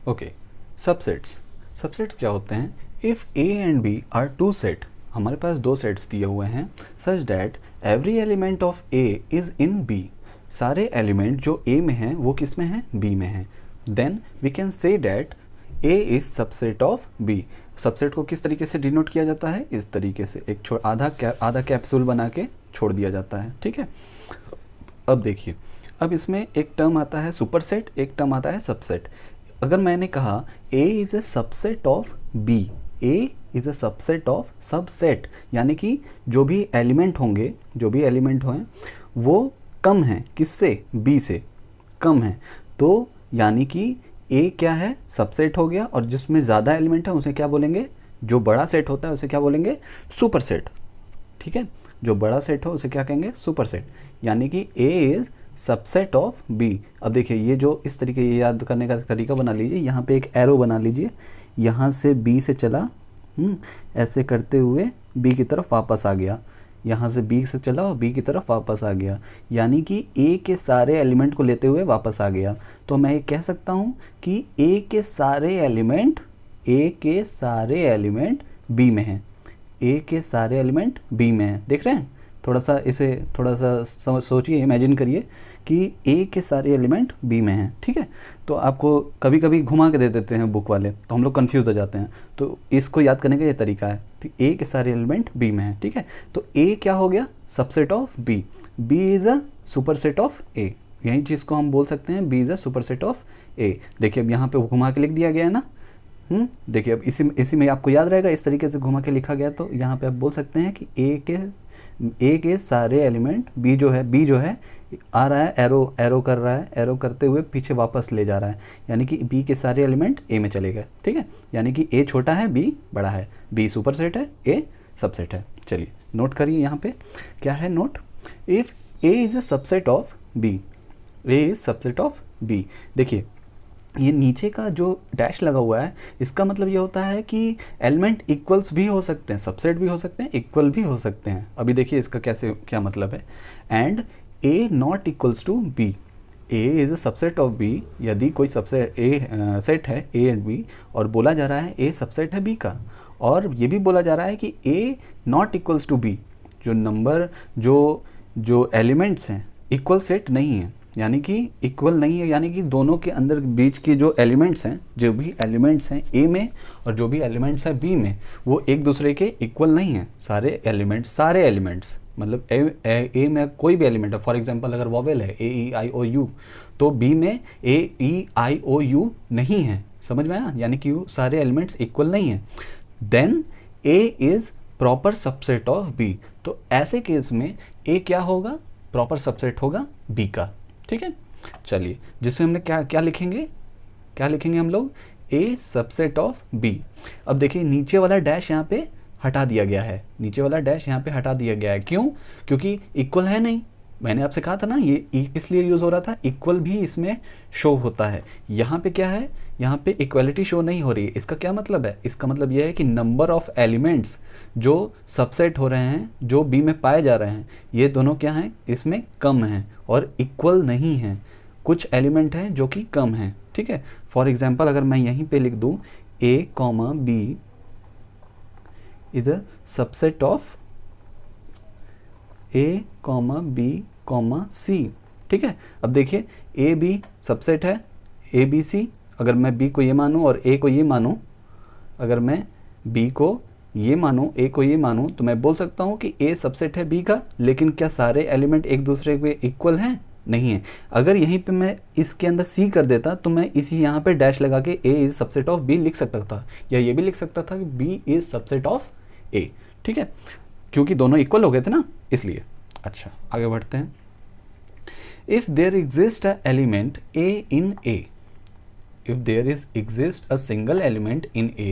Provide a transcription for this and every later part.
Okay, subsets. Subsets क्या होते हैं? If A and B are two set, हमारे पास दो सेट्स दिए हुए हैं, such that every element of A is in B, सारे एलिमेंट जो ए में हैं वो किस में हैं? बी में हैं, then we can say that A is subset of B. Subset को किस तरीके से डिनोट किया जाता है? इस तरीके से, एक आधा कैप्सूल बना के छोड़ दिया जाता है, ठीक है। अब देखिए, अब इसमें एक टर्म आता है सुपरसेट, एक टर्म आता है सबसेट। अगर मैंने कहा A is a subset of B, A is a subset of subset, यानी कि जो भी एलिमेंट होंगे, जो भी एलिमेंट हों वो कम हैं किससे? B से कम है, तो यानी कि A क्या है? सबसेट हो गया, और जिसमें ज़्यादा एलिमेंट है उसे क्या बोलेंगे? जो बड़ा सेट होता है उसे क्या बोलेंगे? सुपरसेट, ठीक है। जो बड़ा सेट हो उसे क्या कहेंगे? सुपरसेट, यानी कि A is subset of B। अब देखिए, ये जो इस तरीके ये याद करने का तरीका बना लीजिए, यहाँ पे एक एरो बना लीजिए, यहाँ से B से चला, ऐसे करते हुए B की तरफ वापस आ गया, यहाँ से B से चला और B की तरफ वापस आ गया, यानी कि A के सारे एलिमेंट को लेते हुए वापस आ गया। तो मैं ये कह सकता हूँ कि A के सारे एलिमेंट B में हैं, A के सारे एलिमेंट B में हैं। देख रहे हैं? इसे थोड़ा सा सोचिए, इमेजिन करिए कि A के सारे एलिमेंट B में हैं, ठीक है। तो आपको कभी कभी घुमा के दे देते हैं बुक वाले, तो हम लोग कंफ्यूज हो जाते हैं, तो इसको याद करने का ये तरीका है। तो A के सारे एलिमेंट B में हैं, ठीक है। तो A क्या हो गया? Subset of B, B is a superset of A, यही चीज़ को हम बोल सकते हैं B is a superset of A। देखिए, अब यहाँ पे घुमा के लिख दिया गया है ना। देखिए, अब इसी में आपको याद रहेगा, इस तरीके से घुमा के लिखा गया, तो यहाँ पे आप बोल सकते हैं कि ए के सारे एलिमेंट B जो है आ रहा है, एरो कर रहा है, एरो करते हुए पीछे वापस ले जा रहा है, यानी कि B के सारे एलिमेंट A में चले गए, ठीक है। यानी कि A छोटा है, B बड़ा है, B सुपरसेट है, A सबसेट है। चलिए नोट करिए, यहाँ पे क्या है note? If A is a subset of B, A is subset of B। देखिए, ये नीचे का जो डैश लगा हुआ है, इसका मतलब ये होता है कि एलिमेंट इक्वल्स भी हो सकते हैं, सबसेट भी हो सकते हैं, इक्वल भी हो सकते हैं। अभी देखिए इसका क्या मतलब है। And A not equals to B, A is a subset of B, यदि कोई सबसेट A सेट है A एंड B, और बोला जा रहा है A सबसेट है B का, और ये भी बोला जा रहा है कि A not equals to B, जो नंबर जो एलिमेंट्स हैं इक्वल सेट नहीं है, यानी कि इक्वल नहीं है, यानी कि दोनों के अंदर बीच के जो एलिमेंट्स हैं, जो भी एलिमेंट्स हैं A में और जो भी एलिमेंट्स हैं B में, वो एक दूसरे के इक्वल नहीं हैं। सारे एलिमेंट्स मतलब A में कोई भी एलिमेंट है, फॉर एग्जांपल अगर वॉवेल है A E I O U, तो B में A E I O U नहीं है, समझ में आया? यानी कि वो सारे एलिमेंट्स इक्वल नहीं हैं। Then A is proper subset of B, तो ऐसे केस में A क्या होगा? प्रॉपर सबसेट होगा B का, ठीक है। चलिए, जिसमें हमने क्या लिखेंगे हम लोग? A subset of B। अब देखिए, नीचे वाला डैश यहाँ पे हटा दिया गया है, क्यों? क्योंकि इक्वल है नहीं। मैंने आपसे कहा था ना, ये इसलिए यूज़ हो रहा था, इक्वल भी इसमें शो होता है। यहाँ पे क्या है? यहाँ पे इक्वलिटी शो नहीं हो रही है। इसका क्या मतलब है? इसका मतलब यह है कि नंबर ऑफ एलिमेंट्स जो सबसेट हो रहे हैं, जो B में पाए जा रहे हैं, ये दोनों क्या हैं? इसमें कम हैं और इक्वल नहीं हैं। कुछ एलिमेंट हैं जो कि कम हैं, ठीक है। फॉर एग्जाम्पल अगर मैं यहीं पे लिख दूँ A, B is a subset of A, B, C, ठीक है। अब देखिए, A B सबसेट है A B C, अगर मैं B को ये मानूँ और A को ये मानूँ, अगर मैं B को ये मानूँ, A को ये मानूँ, तो मैं बोल सकता हूँ कि A सबसेट है B का, लेकिन क्या सारे एलिमेंट एक दूसरे के इक्वल हैं? नहीं है। अगर यहीं पे मैं इसके अंदर C कर देता, तो मैं इसी यहाँ पे डैश लगा के A is subset of B लिख सकता था, या ये भी लिख सकता था कि B is subset of A, ठीक है, क्योंकि दोनों इक्वल हो गए थे ना, इसलिए। अच्छा, आगे बढ़ते हैं। If there exist a element A in A, if there exist a single element in A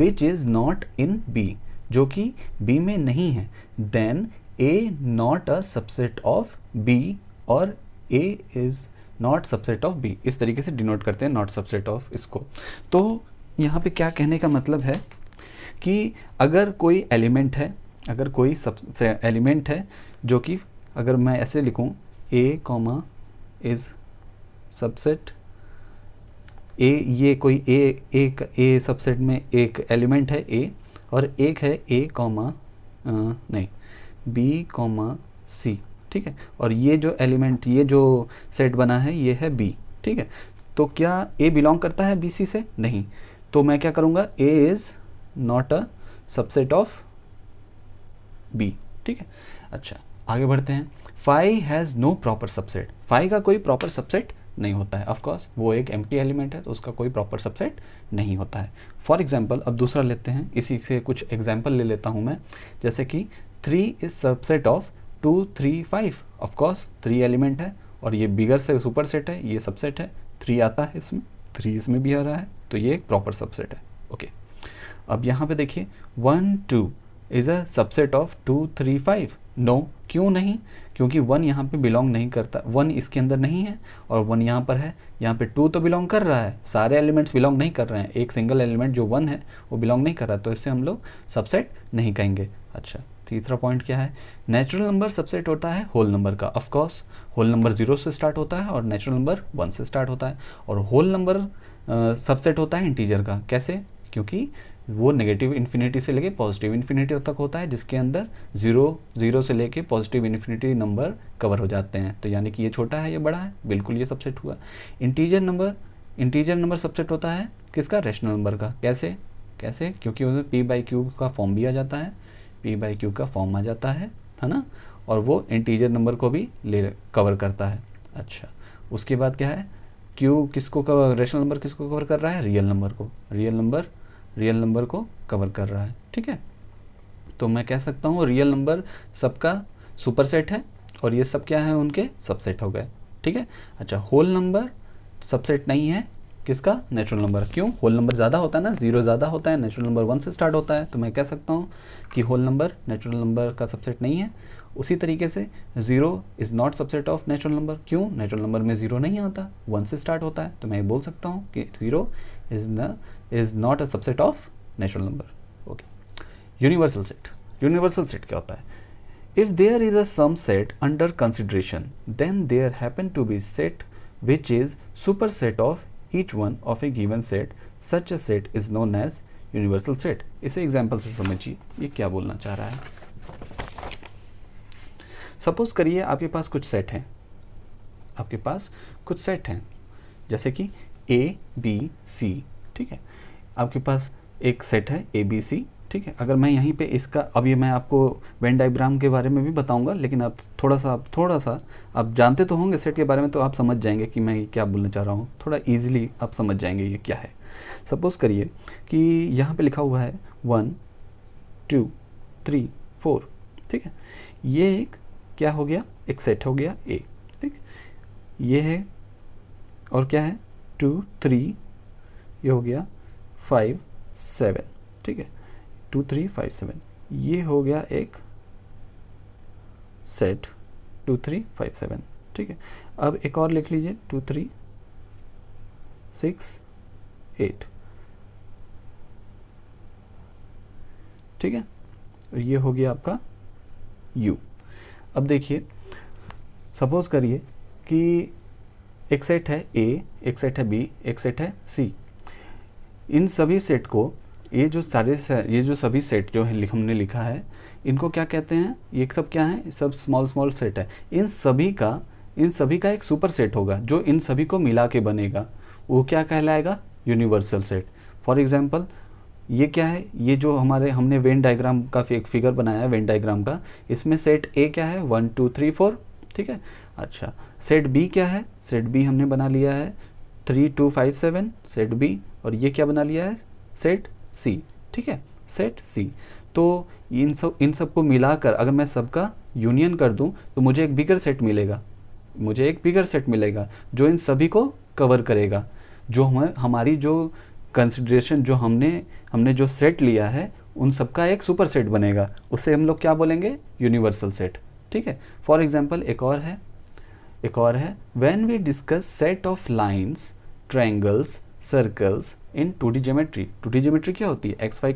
which is not in B, जो कि B में नहीं है, then A not a subset of B और A is not subset of B, इस तरीके से denote करते हैं not subset of इसको। तो यहाँ पे क्या कहने का मतलब है कि अगर कोई एलिमेंट है, जो कि अगर मैं ऐसे लिखूँ A, is subset ए, ये कोई ए सबसेट में एक एलिमेंट है ए, और एक है ए कॉमा नहीं बी कॉमा सी, ठीक है, और ये जो एलिमेंट, ये जो सेट बना है ये है बी, ठीक है। तो क्या ए बिलोंग करता है बी सी से? नहीं। तो मैं क्या करूँगा, A is not a subset of B, ठीक है। अच्छा, आगे बढ़ते हैं। Phi has no proper subset. Phi का कोई प्रॉपर सबसेट नहीं होता है, ऑफकोर्स वो एक एम्प्टी एलिमेंट है, तो उसका कोई प्रॉपर सबसेट नहीं होता है। फॉर एग्जाम्पल, अब दूसरा लेते हैं, इसी से कुछ एग्जाम्पल ले लेता हूँ मैं, जैसे कि 3 is subset of 2 3 5। Of course 3 element है और ये बिगर से सुपर सेट है, ये सबसेट है, 3 आता है इसमें, 3 इसमें भी आ रहा है, तो ये एक प्रॉपर सबसेट है। ओके, अब यहाँ पे देखिए 1 2 is a subset of 2 3 5। No, क्यों नहीं? क्योंकि 1 यहाँ पे बिलोंग नहीं करता, 1 इसके अंदर नहीं है और 1 यहाँ पर है। यहाँ पे 2 तो बिलोंग कर रहा है, सारे एलिमेंट्स बिलोंग नहीं कर रहे हैं, एक सिंगल एलिमेंट जो 1 है वो बिलोंग नहीं कर रहा, तो इससे हम लोग सबसेट नहीं कहेंगे। अच्छा, तीसरा पॉइंट क्या है? नेचुरल नंबर सबसेट होता है होल नंबर का। ऑफकोर्स होल नंबर 0 से स्टार्ट होता है और नेचुरल नंबर 1 से स्टार्ट होता है, और होल नंबर सबसेट होता है इंटीजर का। कैसे? क्योंकि वो नेगेटिव इन्फिनिटी से लेके पॉजिटिव इन्फिनिटी तक होता है, जिसके अंदर 0 से लेके पॉजिटिव इन्फिनिटी नंबर कवर हो जाते हैं। तो यानी कि ये छोटा है, ये बड़ा है, बिल्कुल ये सबसेट हुआ। इंटीजर नंबर सबसेट होता है किसका? रैशनल नंबर का। कैसे? क्योंकि उसमें p/q का फॉर्म भी आ जाता है, p/q का फॉर्म आ जाता है ना, और वो इंटीजर नंबर को भी कवर करता है। अच्छा, उसके बाद क्या है? q किसको कवर, रैशनल नंबर किसको कवर कर रहा है? रियल नंबर को। रियल नंबर को कवर कर रहा है, ठीक है। तो मैं कह सकता हूँ रियल नंबर सबका सुपरसेट है और ये सब क्या है? उनके सबसेट हो गए, ठीक है। अच्छा, होल नंबर सबसेट नहीं है किसका? Natural number. क्यों? होल नंबर ज़्यादा होता है ना, 0 ज़्यादा होता है, नेचुरल नंबर 1 से स्टार्ट होता है, तो मैं कह सकता हूँ कि होल नंबर नेचुरल नंबर का सबसेट नहीं है। उसी तरीके से 0 is not subset of natural number. क्यों? नेचुरल नंबर में 0 नहीं आता, 1 से स्टार्ट होता है, तो मैं बोल सकता हूँ कि 0 is not a subset of natural number. Okay, universal set क्या होता है? If there is a some set under consideration, then there happen to be set which is super set of each one of a given set, such a set is known as universal set। इसे example से समझिए ये क्या बोलना चाह रहा है। Suppose करिए आपके पास कुछ सेट हैं, जैसे कि A B C, ठीक है। आपके पास एक सेट है A B C, ठीक है। अगर मैं यहीं पे इसका, अब ये मैं आपको वेन डायग्राम के बारे में भी बताऊंगा, लेकिन आप थोड़ा सा आप जानते तो होंगे सेट के बारे में, तो आप समझ जाएंगे कि मैं ये क्या बोलना चाह रहा हूँ, थोड़ा इजीली आप समझ जाएंगे ये क्या है। सपोज़ करिए कि यहाँ पे लिखा हुआ है 1 2 3 4, ठीक है। ये एक क्या हो गया? एक सेट हो गया A, ठीक। ये है, और क्या है? 2 3, ये हो गया 5 7, ठीक है। 2 3 5 7, ये हो गया एक सेट 2 3 5 7, ठीक है। अब एक और लिख लीजिए 2 3 6 8, ठीक है। ये हो गया आपका U। अब देखिए, सपोज करिए कि एक सेट है A, एक सेट है B, एक सेट है C। इन सभी सेट को, ये जो सभी सेट जो है हमने लिखा है, इनको क्या कहते हैं? ये सब क्या है? सब स्मॉल सेट है। इन सभी का एक सुपर सेट होगा जो इन सभी को मिला के बनेगा, वो क्या कहलाएगा? Universal set. फॉर एग्जांपल, ये क्या है? ये जो हमने वेन डायग्राम का एक फिगर बनाया है, वेन डायग्राम का, इसमें सेट A क्या है? 1 2 3 4, ठीक है। अच्छा, सेट B क्या है? सेट B हमने बना लिया है 3 2 5 7, सेट B। और ये क्या बना लिया है? सेट C, ठीक है, सेट C। तो इन सब को मिलाकर अगर मैं सबका यूनियन कर दूं तो मुझे एक बिगर सेट मिलेगा जो इन सभी को कवर करेगा। जो हमारी जो कंसिडरेशन, जो हमने जो सेट लिया है, उन सबका एक सुपर सेट बनेगा, उसे हम लोग क्या बोलेंगे? यूनिवर्सल सेट, ठीक है। फॉर एग्जाम्पल, एक और है when we discuss set of lines, triangles, circles in 2D geometry. 2D geometry क्या होती है? XY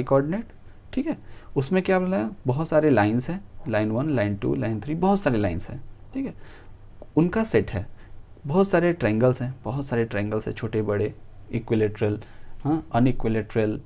कोऑर्डिनेट, ठीक है। उसमें क्या बोला है? बहुत सारे लाइन्स हैं, लाइन 1 लाइन 2 लाइन 3, बहुत सारे लाइन्स हैं, ठीक है। उनका सेट है, बहुत सारे ट्रायंगल्स हैं, बहुत सारे ट्रायंगल्स हैं, छोटे बड़े, इक्विलेटरल, हाँ, अनइक्विलेटरल,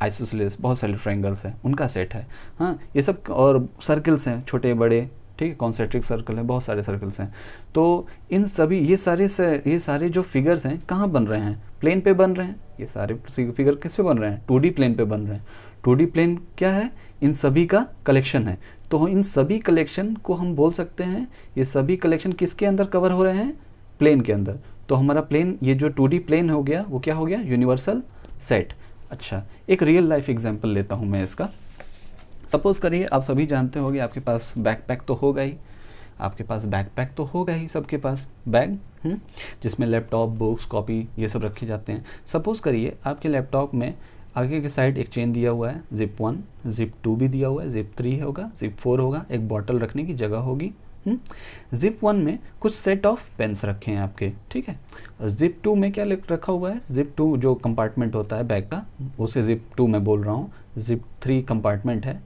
आइसोसेलेस, बहुत सारे ट्रायंगल्स हैं, उनका सेट है। हाँ, ये सब, और सर्कल्स हैं छोटे बड़े, ठीक है, कॉन्सेंट्रिक सर्कल है, बहुत सारे सर्कल्स हैं। तो इन सभी ये सारे जो फिगर्स हैं कहाँ बन रहे हैं? प्लेन पे बन रहे हैं। ये सारे फिगर किस पे बन रहे हैं? 2D प्लेन पे बन रहे हैं। 2D प्लेन क्या है? इन सभी का कलेक्शन है। तो इन सभी कलेक्शन को हम बोल सकते हैं, ये सभी कलेक्शन किसके अंदर कवर हो रहे हैं? प्लेन के अंदर। तो हमारा प्लेन, ये जो 2D प्लेन हो गया, वो क्या हो गया? Universal set. अच्छा, एक रियल लाइफ एग्जांपल लेता हूँ मैं इसका। सपोज करिए आप सभी जानते होंगे, आपके पास बैकपैक तो होगा ही, आपके पास बैकपैक तो होगा ही, सबके पास बैग, जिसमें लैपटॉप, बुक्स, कॉपी, ये सब रखे जाते हैं। सपोज करिए आपके लैपटॉप में आगे के साइड एक चेन दिया हुआ है, जिप 1, जिप 2 भी दिया हुआ है, जिप 3 होगा, जिप 4 होगा, एक बॉटल रखने की जगह होगी। जिप 1 में कुछ सेट ऑफ पेन्स रखे हैं आपके, ठीक है। जिप 2 में क्या रखा हुआ है? जिप 2 जो कंपार्टमेंट होता है बैग का, उसे जिप 2 में बोल रहा हूँ। जिप 3 कंपार्टमेंट है,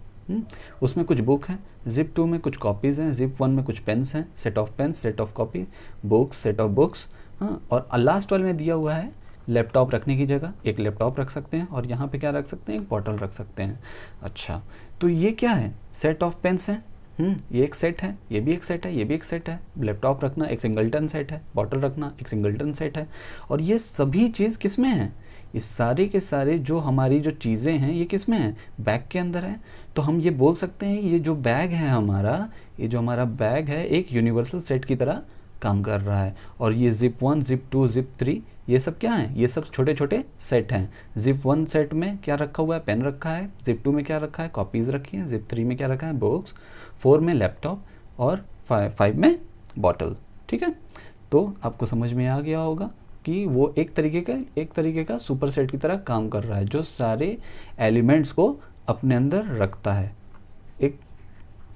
उसमें कुछ बुक हैं। जिप 2 में कुछ कॉपीज़ हैं, जिप 1 में कुछ पेन्स हैं, set of pens, set of copy, books, set of books. हाँ, और लास्ट वाले में दिया हुआ है लैपटॉप रखने की जगह, एक लैपटॉप रख सकते हैं, और यहाँ पे क्या रख सकते हैं? एक बॉटल रख सकते हैं। अच्छा, तो ये क्या है? सेट ऑफ पेन्स हैं। ये एक सेट है, ये भी एक सेट है, ये भी एक सेट है। लैपटॉप रखना एक सिंगलटन सेट है, बॉटल रखना एक सिंगलटन सेट है। और ये सभी चीज़ किस में है? ये सारे के सारे जो हमारी जो चीज़ें हैं, ये किस में है? बैग के अंदर है। तो हम ये बोल सकते हैं, ये जो बैग है हमारा, ये जो हमारा बैग है, एक यूनिवर्सल सेट की तरह काम कर रहा है। और ये जिप 1, जिप 2, जिप 3, ये सब क्या है? ये सब छोटे छोटे सेट हैं। जिप 1 सेट में क्या रखा हुआ है? पेन रखा है। जिप 2 में क्या रखा है? कॉपीज़ रखी हैं। जिप 3 में क्या रखा है? बुक्स। 4 में लैपटॉप, और 5 में बॉटल, ठीक है। तो आपको समझ में आ गया होगा कि वो एक तरीके का सुपर सेट की तरह काम कर रहा है, जो सारे एलिमेंट्स को अपने अंदर रखता है, एक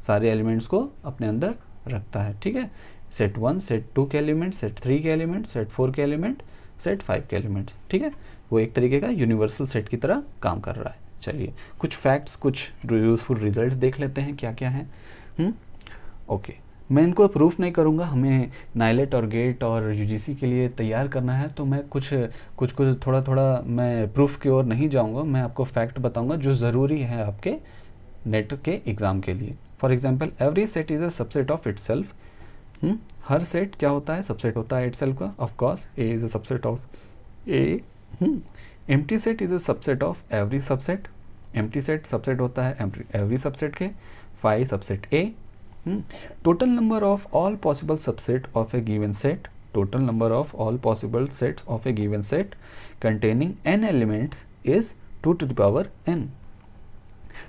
सारे एलिमेंट्स को अपने अंदर रखता है, ठीक है। सेट 1, सेट 2 के एलिमेंट, सेट 3 के एलिमेंट, सेट 4 के एलिमेंट, सेट 5 के एलिमेंट्स, ठीक है। वो एक तरीके का यूनिवर्सल सेट की तरह काम कर रहा है। चलिए कुछ फैक्ट्स, कुछ यूजफुल रिजल्ट्स देख लेते हैं क्या क्या है। ओके, मैं इनको प्रूफ नहीं करूँगा, हमें नाइलेट और गेट और यूजीसी के लिए तैयार करना है, तो मैं कुछ थोड़ा मैं प्रूफ की ओर नहीं जाऊँगा। मैं आपको फैक्ट बताऊँगा जो ज़रूरी है आपके नेट के एग्ज़ाम के लिए। For example, every set is a subset of itself. Her set क्या होता है? सबसेट होता है इटसेल्फ का। Of course A is a subset of A. Empty set is a subset of every subset. Empty set subset होता है every subset के। 5 subset A. Total number of all possible subset of a given set, total number of all possible sets of a given set containing n elements is 2 to the power n.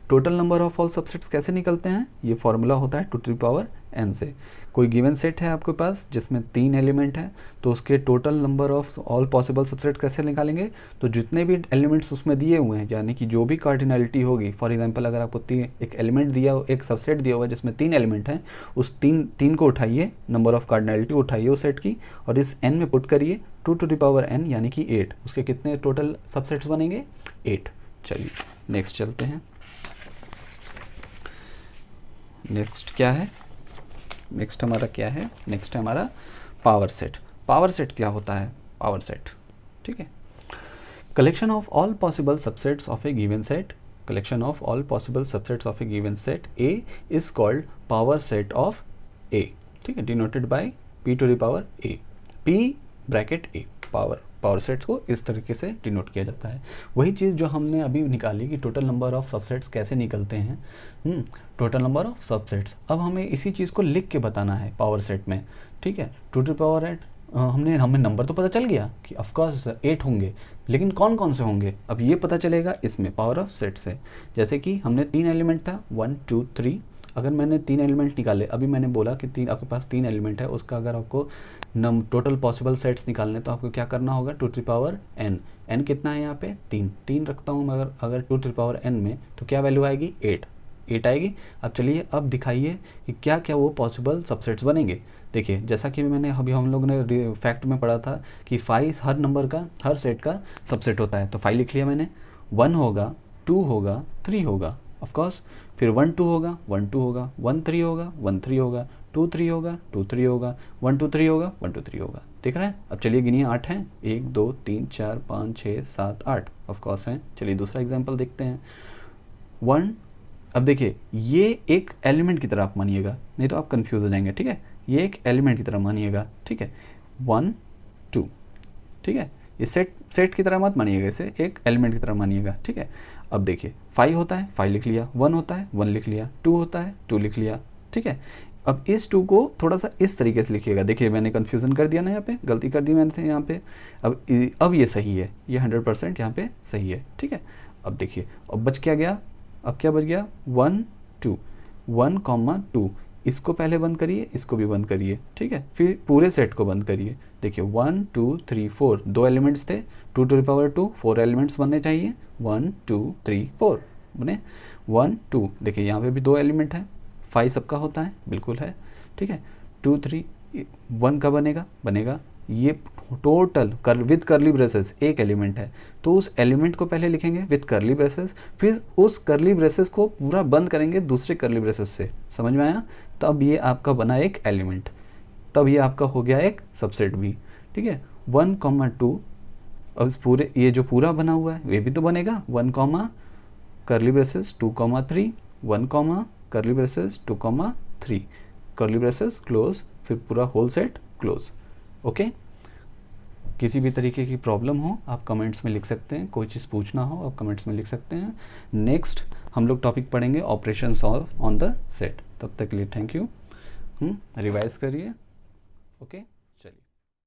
Total number of all subsets कैसे निकलते हैं? ये formula होता है 2 to the power n से। कोई given set है आपके पास जिसमें 3 एलिमेंट है, तो उसके total number of all possible subset कैसे निकालेंगे? तो जितने भी एलिमेंट्स उसमें दिए हुए हैं, यानी कि जो भी कार्डिनलिटी होगी, फॉर एग्जांपल अगर आपको एक एलिमेंट दिया हो, एक सबसेट दिया हुआ है जिसमें 3 एलिमेंट हैं, उस तीन को उठाइए, नंबर ऑफ कार्डिनलिटी उठाइए उस सेट की, और इस n में पुट करिए 2 टू द पावर n, यानी कि 8। उसके कितने टोटल सबसेट्स बनेंगे? 8। चलिए नेक्स्ट चलते हैं। नेक्स्ट क्या है? नेक्स्ट हमारा क्या है? नेक्स्ट है हमारा पावर सेट। पावर सेट क्या होता है? पावर सेट, ठीक है, collection of all possible subsets of a given set. Collection of all possible subsets of a given set A is called power set of A, ठीक है, denoted by p to the power a, p bracket a। Power sets को इस तरीके से denote किया जाता है। वही चीज़ जो हमने अभी निकाली कि टोटल नंबर ऑफ सबसेट्स कैसे निकलते हैं, टोटल नंबर ऑफ सबसेट्स। अब हमें इसी चीज़ को लिख के बताना है पावर सेट में, ठीक है। 2 टू पावर 8, हमें नंबर तो पता चल गया कि ऑफकोर्स 8 होंगे, लेकिन कौन कौन से होंगे अब ये पता चलेगा इसमें पावर ऑफ सेट से। जैसे कि हमने 3 एलिमेंट था, 1 2 3। अगर मैंने 3 एलिमेंट निकाले, अभी मैंने बोला कि आपके पास 3 एलिमेंट है, उसका अगर आपको टोटल पॉसिबल सेट्स निकालने, तो आपको क्या करना होगा? 2 to the power n। n कितना है यहाँ पे? 3 रखता हूँ मैं अगर 2 टू द पावर n में, तो क्या वैल्यू आएगी? 8 आएगी। अब चलिए अब दिखाइए कि क्या क्या वो पॉसिबल सबसेट्स बनेंगे। देखिए, जैसा कि मैंने अभी हम लोगों ने फैक्ट में पढ़ा था कि 5 हर नंबर का, हर सेट का सबसेट होता है, तो 5 लिख लिया मैंने। 1 होगा, 2 होगा, 3 होगा, ऑफ कोर्स। फिर 1 2 होगा, 1 2 होगा, 1 3 होगा, 1 3 होगा, 2 3 होगा, 2 3 होगा, 1 2 3 होगा, 1 2 3 होगा। देख रहे हैं? अब चलिए गिनिए, 8 हैं, 1 2 3 4 5 6 7 8 ऑफ कोर्स हैं। चलिए दूसरा एग्जांपल देखते हैं। 1, अब देखिए ये एक एलिमेंट की तरह आप मानिएगा, नहीं तो आप कंफ्यूज हो जाएंगे, ठीक है? ये एक एलिमेंट की तरह मानिएगा, ठीक है? 1 2, ठीक है? ये सेट की तरह मत मानिएगा, इसे एक एलिमेंट की तरह मानिएगा, ठीक है? अब देखिए 5 होता है, 5 लिख लिया, 1 होता है, 1 लिख लिया, 2 होता है, 2 लिख लिया, ठीक है? अब इस 2 को थोड़ा सा इस तरीके से लिखिएगा। देखिए मैंने कन्फ्यूज़न कर दिया ना, यहाँ पे गलती कर दी मैंने यहाँ पे। अब ये सही है, ये 100% यहाँ पे सही है, ठीक है? अब देखिए अब बच क्या गया, अब क्या बच गया, 1 2, 1 2, इसको पहले बंद करिए, इसको भी बंद करिए, ठीक है? फिर पूरे सेट को बंद करिए। देखिए 1 2 3 4, 2 एलिमेंट्स थे, 2 टू द पावर 2, 4 एलिमेंट्स बनने चाहिए, 1 2 3 4 बने। 1 2, देखिए यहाँ पे भी 2 एलिमेंट है, 5 सबका होता है, बिल्कुल है, ठीक है? 2 3 1 का बनेगा ये टोटल विद करली ब्रेसेस एक एलिमेंट है, तो उस एलिमेंट को पहले लिखेंगे विद करली ब्रेसेस, फिर उस करली ब्रेसेस को पूरा बंद करेंगे दूसरे करली ब्रेसेस से। समझ में आया? तब ये आपका बना एक एलिमेंट, तब ये आपका हो गया एक सबसेट भी, ठीक है? 1 2, अब इस पूरे ये जो पूरा बना हुआ है ये भी तो बनेगा, 1 करली ब्रेसेस 2 3, 1 करली ब्रेसेस 2 3, करली ब्रेसेस क्लोज, फिर पूरा होल सेट क्लोज। ओके? किसी भी तरीके की प्रॉब्लम हो आप कमेंट्स में लिख सकते हैं, कोई चीज़ पूछना हो आप कमेंट्स में लिख सकते हैं। नेक्स्ट हम लोग टॉपिक पढ़ेंगे operation solve on the set. तब तक के लिए थैंक यू। रिवाइज करिए। ओके।